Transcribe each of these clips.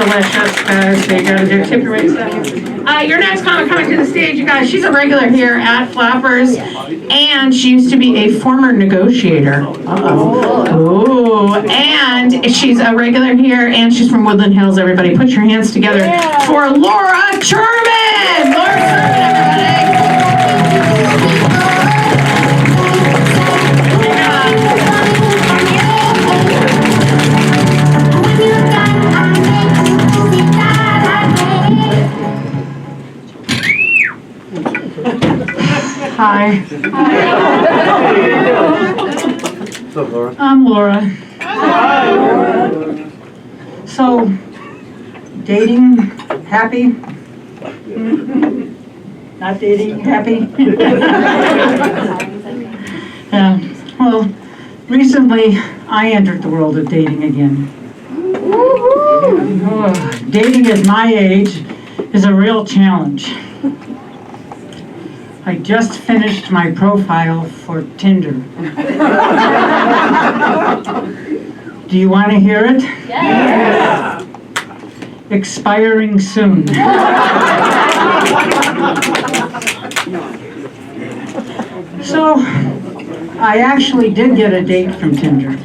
delicious, guys. So you gotta do tip your weight stuff. Your next comic coming to the stage, you guys. She's a regular here at Flappers, and she used to be a former negotiator. Ooh, and she's a regular here, and she's from Woodland Hills. Everybody, put your hands together for Laura Terman. Laura Terman, everybody. Hi. What's up, Laura? I'm Laura. Hi, Laura. So, dating, happy? Not dating, happy? Yeah. Well, recently I entered the world of dating again. Oh, dating at my age is a real challenge. I just finished my profile for Tinder. Do you want to hear it? Yes. Expiring soon. So, I actually did get a date from Tinder.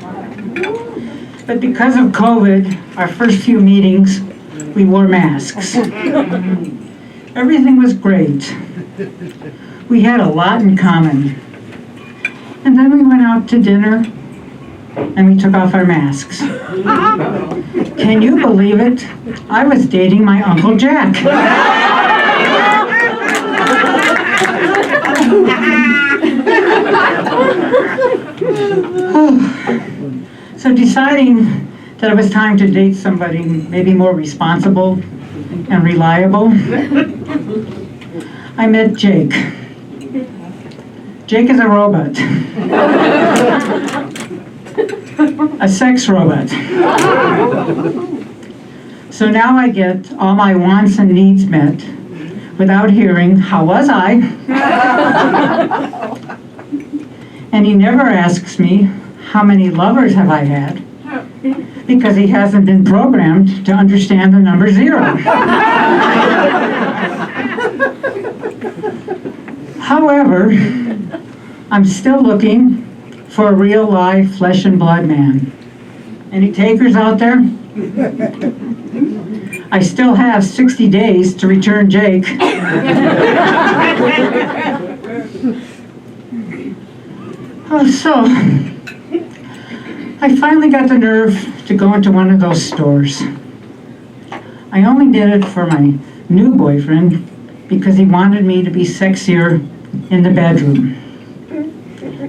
But because of COVID, our first few meetings, we wore masks. Everything was great. We had a lot in common. And then we went out to dinner and we took off our masks. Can you believe it? I was dating my Uncle Jack. So deciding that it was time to date somebody maybe more responsible and reliable, I met Jake. Jake is a robot. A sex robot. So now I get all my wants and needs met without hearing, how was I? And he never asks me, how many lovers have I had? Because he hasn't been programmed to understand the number 0. However, I'm still looking for a real live flesh and blood man. Any takers out there? I still have 60 days to return Jake. Oh, so I finally got the nerve to go into one of those stores. I only did it for my new boyfriend because he wanted me to be sexier in the bedroom.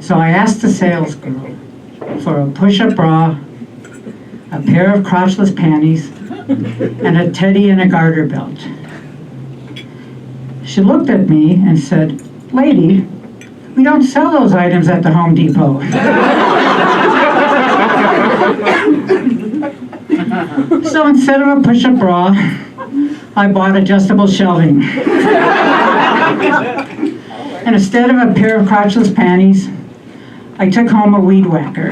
So I asked the sales girl for a push-up bra, a pair of crotchless panties, and a teddy and a garter belt. She looked at me and said, "Lady, we don't sell those items at the Home Depot." So instead of a push-up bra, I bought adjustable shelving. And instead of a pair of crotchless panties, I took home a weed whacker.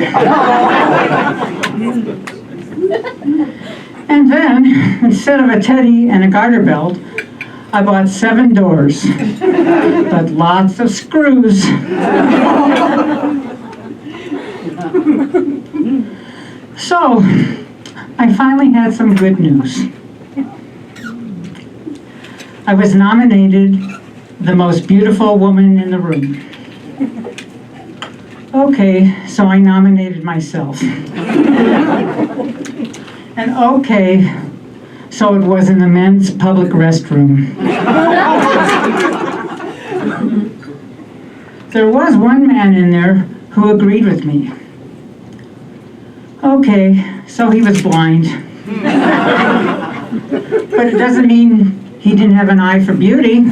And then, instead of a teddy and a garter belt, I bought 7 doors, but lots of screws. So, I finally had some good news. I was nominated the most beautiful woman in the room. Okay, so I nominated myself. And okay, so it was in the men's public restroom. There was one man in there who agreed with me. Okay, so he was blind. But it doesn't mean he didn't have an eye for beauty.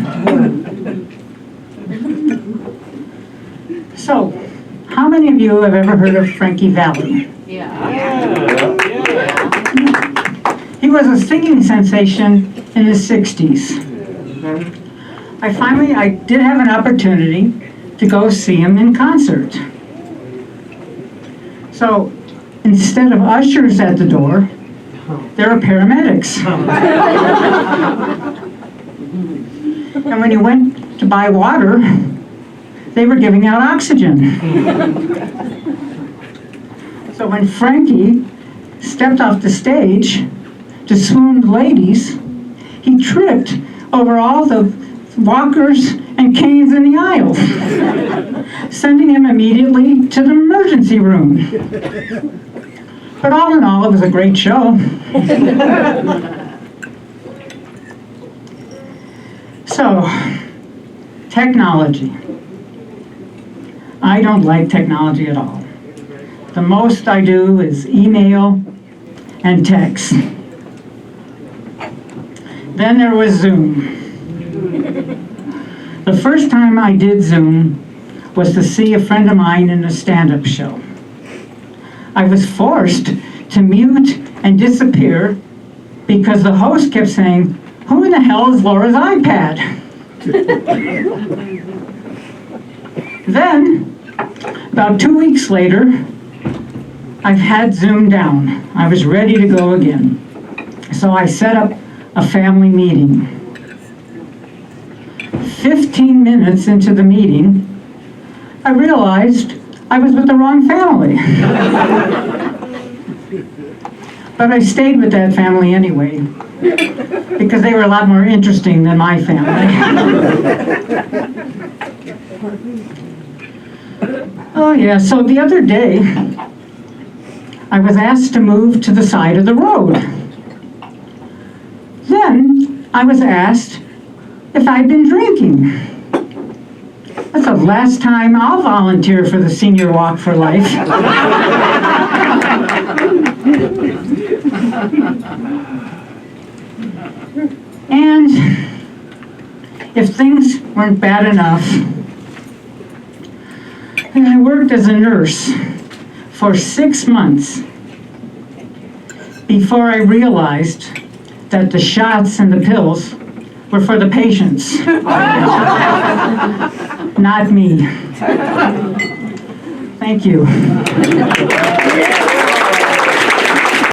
So, how many of you have ever heard of Frankie Valli? He was a singing sensation in the 60s. I did have an opportunity to go see him in concert. So, instead of ushers at the door, There are paramedics. And when you went to buy water, they were giving out oxygen. So when Frankie stepped off the stage to swoon the ladies, he tripped over all the walkers and canes in the aisle, sending him immediately to the emergency room. But all in all, it was a great show. So, technology. I don't like technology at all. The most I do is email and text. Then there was Zoom. The first time I did Zoom was to see a friend of mine in a stand-up show. I was forced to mute and disappear because the host kept saying, "Who in the hell is Laura's iPad?" Then, about 2 weeks later, I've had Zoom down. I was ready to go again. So I set up a family meeting. 15 minutes into the meeting, I realized I was with the wrong family. But I stayed with that family anyway, because they were a lot more interesting than my family. Oh yeah, so the other day, I was asked to move to the side of the road. Then I was asked if I'd been drinking. That's the last time I'll volunteer for the Senior Walk for Life. And if things weren't bad enough, I worked as a nurse for 6 months before I realized that the shots and the pills were for the patients, not me. Thank you.